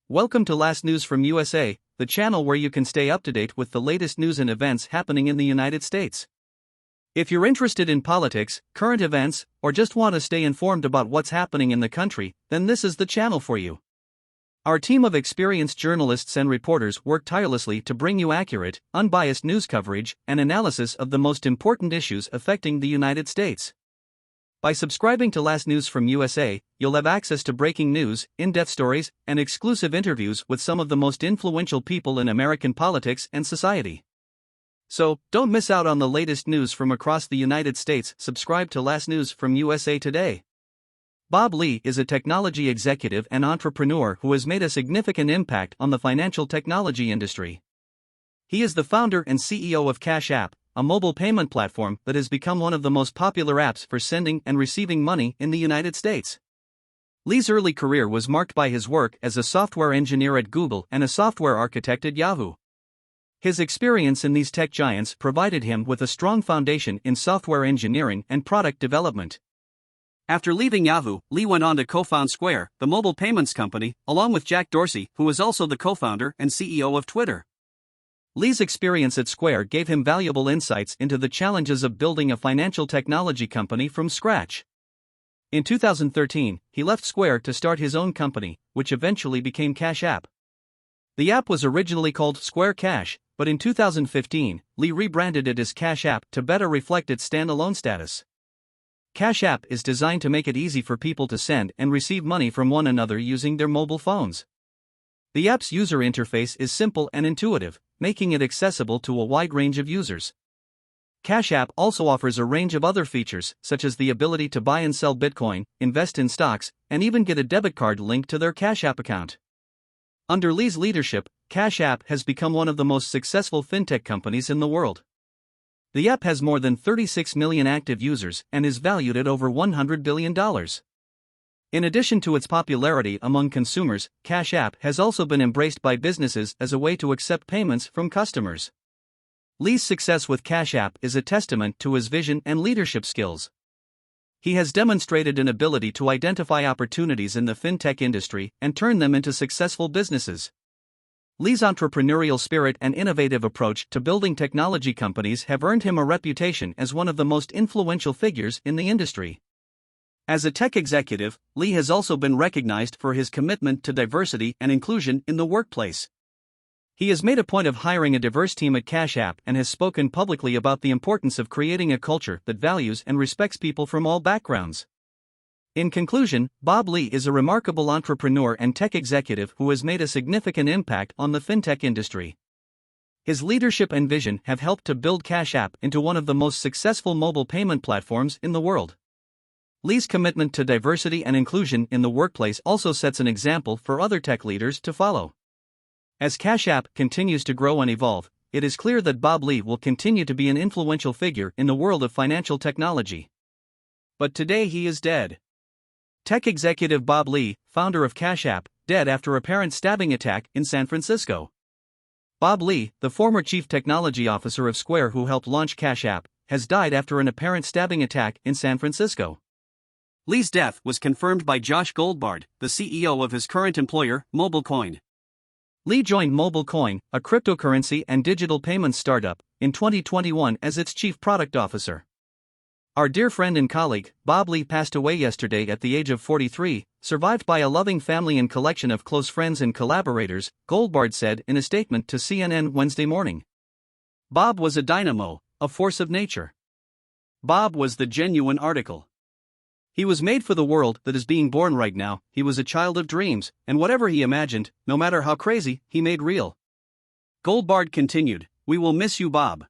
Welcome to Last News from USA, the channel where you can stay up to date with the latest news and events happening in the United States. If you're interested in politics, current events, or just want to stay informed about what's happening in the country, then this is the channel for you. Our team of experienced journalists and reporters work tirelessly to bring you accurate, unbiased news coverage and analysis of the most important issues affecting the United States. By subscribing to Last News from USA, you'll have access to breaking news, in-depth stories, and exclusive interviews with some of the most influential people in American politics and society. So, don't miss out on the latest news from across the United States. Subscribe to Last News from USA today. Bob Lee is a technology executive and entrepreneur who has made a significant impact on the financial technology industry. He is the founder and CEO of Cash App, a mobile payment platform that has become one of the most popular apps for sending and receiving money in the United States. Lee's early career was marked by his work as a software engineer at Google and a software architect at Yahoo. His experience in these tech giants provided him with a strong foundation in software engineering and product development. After leaving Yahoo, Lee went on to co-found Square, the mobile payments company, along with Jack Dorsey, who was also the co-founder and CEO of Twitter. Lee's experience at Square gave him valuable insights into the challenges of building a financial technology company from scratch. In 2013, he left Square to start his own company, which eventually became Cash App. The app was originally called Square Cash, but in 2015, Lee rebranded it as Cash App to better reflect its standalone status. Cash App is designed to make it easy for people to send and receive money from one another using their mobile phones. The app's user interface is simple and intuitive, making it accessible to a wide range of users. Cash App also offers a range of other features, such as the ability to buy and sell Bitcoin, invest in stocks, and even get a debit card linked to their Cash App account. Under Lee's leadership, Cash App has become one of the most successful fintech companies in the world. The app has more than 36 million active users and is valued at over $100 billion. In addition to its popularity among consumers, Cash App has also been embraced by businesses as a way to accept payments from customers. Lee's success with Cash App is a testament to his vision and leadership skills. He has demonstrated an ability to identify opportunities in the fintech industry and turn them into successful businesses. Lee's entrepreneurial spirit and innovative approach to building technology companies have earned him a reputation as one of the most influential figures in the industry. As a tech executive, Lee has also been recognized for his commitment to diversity and inclusion in the workplace. He has made a point of hiring a diverse team at Cash App and has spoken publicly about the importance of creating a culture that values and respects people from all backgrounds. In conclusion, Bob Lee is a remarkable entrepreneur and tech executive who has made a significant impact on the fintech industry. His leadership and vision have helped to build Cash App into one of the most successful mobile payment platforms in the world. Lee's commitment to diversity and inclusion in the workplace also sets an example for other tech leaders to follow. As Cash App continues to grow and evolve, it is clear that Bob Lee will continue to be an influential figure in the world of financial technology. But today he is dead. Tech executive Bob Lee, founder of Cash App, dead after apparent stabbing attack in San Francisco. Bob Lee, the former chief technology officer of Square who helped launch Cash App, has died after an apparent stabbing attack in San Francisco. Lee's death was confirmed by Josh Goldbard, the CEO of his current employer, MobileCoin. Lee joined MobileCoin, a cryptocurrency and digital payments startup, in 2021 as its chief product officer. Our dear friend and colleague, Bob Lee, passed away yesterday at the age of 43, survived by a loving family and collection of close friends and collaborators, Goldbard said in a statement to CNN Wednesday morning. Bob was a dynamo, a force of nature. Bob was the genuine article. He was made for the world that is being born right now. He was a child of dreams, and whatever he imagined, no matter how crazy, he made real. Goldbard continued, "We will miss you, Bob.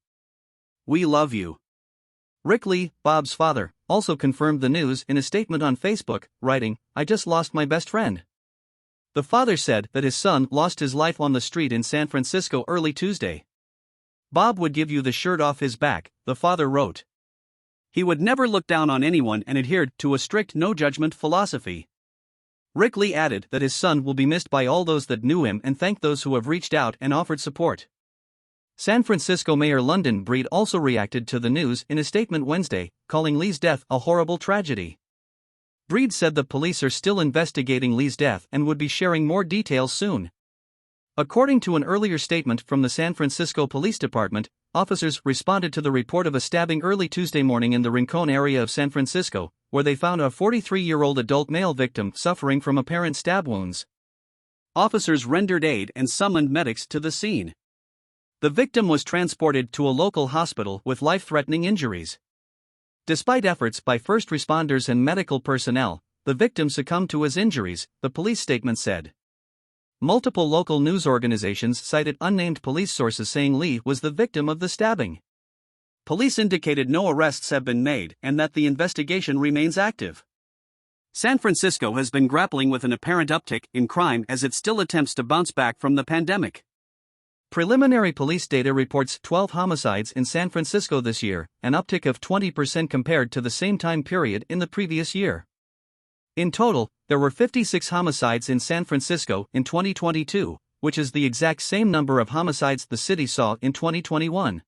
We love you." Rick Lee, Bob's father, also confirmed the news in a statement on Facebook, writing, "I just lost my best friend." The father said that his son lost his life on the street in San Francisco early Tuesday. "Bob would give you the shirt off his back," the father wrote. He would never look down on anyone and adhered to a strict no-judgment philosophy. Rick Lee added that his son will be missed by all those that knew him and thanked those who have reached out and offered support. San Francisco Mayor London Breed also reacted to the news in a statement Wednesday, calling Lee's death a horrible tragedy. Breed said the police are still investigating Lee's death and would be sharing more details soon. According to an earlier statement from the San Francisco Police Department, officers responded to the report of a stabbing early Tuesday morning in the Rincon area of San Francisco, where they found a 43-year-old adult male victim suffering from apparent stab wounds. Officers rendered aid and summoned medics to the scene. The victim was transported to a local hospital with life-threatening injuries. Despite efforts by first responders and medical personnel, the victim succumbed to his injuries, the police statement said. Multiple local news organizations cited unnamed police sources saying Lee was the victim of the stabbing. Police indicated no arrests have been made and that the investigation remains active. San Francisco has been grappling with an apparent uptick in crime as it still attempts to bounce back from the pandemic. Preliminary police data reports 12 homicides in San Francisco this year, an uptick of 20% compared to the same time period in the previous year. In total, there were 56 homicides in San Francisco in 2022, which is the exact same number of homicides the city saw in 2021.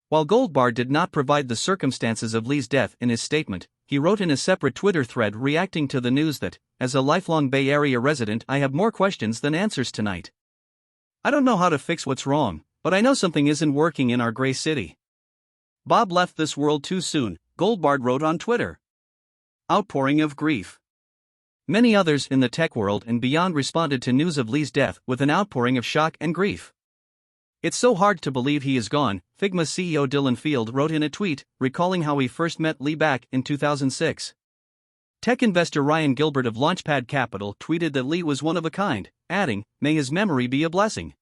While Goldbar did not provide the circumstances of Lee's death in his statement, he wrote in a separate Twitter thread reacting to the news that, as a lifelong Bay Area resident, I have more questions than answers tonight. I don't know how to fix what's wrong, but I know something isn't working in our gray city. Bob left this world too soon, Goldbard wrote on Twitter. Outpouring of grief. Many others in the tech world and beyond responded to news of Lee's death with an outpouring of shock and grief. It's so hard to believe he is gone, Figma CEO Dylan Field wrote in a tweet, recalling how he first met Lee back in 2006. Tech investor Ryan Gilbert of Launchpad Capital tweeted that Lee was one of a kind, adding, "May his memory be a blessing."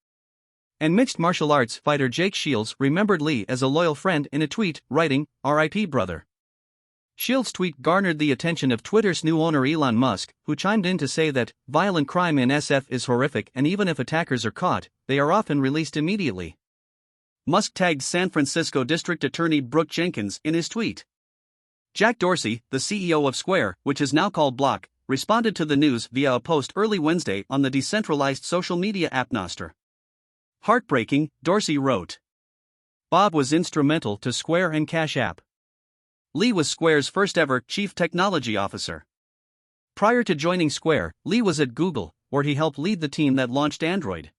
And mixed martial arts fighter Jake Shields remembered Lee as a loyal friend in a tweet, writing, "R.I.P. brother." Shields' tweet garnered the attention of Twitter's new owner Elon Musk, who chimed in to say that violent crime in SF is horrific and even if attackers are caught, they are often released immediately. Musk tagged San Francisco District Attorney Brooke Jenkins in his tweet. Jack Dorsey, the CEO of Square, which is now called Block, responded to the news via a post early Wednesday on the decentralized social media app Nostr. Heartbreaking, Dorsey wrote. Bob was instrumental to Square and Cash App. Lee was Square's first-ever chief technology officer. Prior to joining Square, Lee was at Google, where he helped lead the team that launched Android.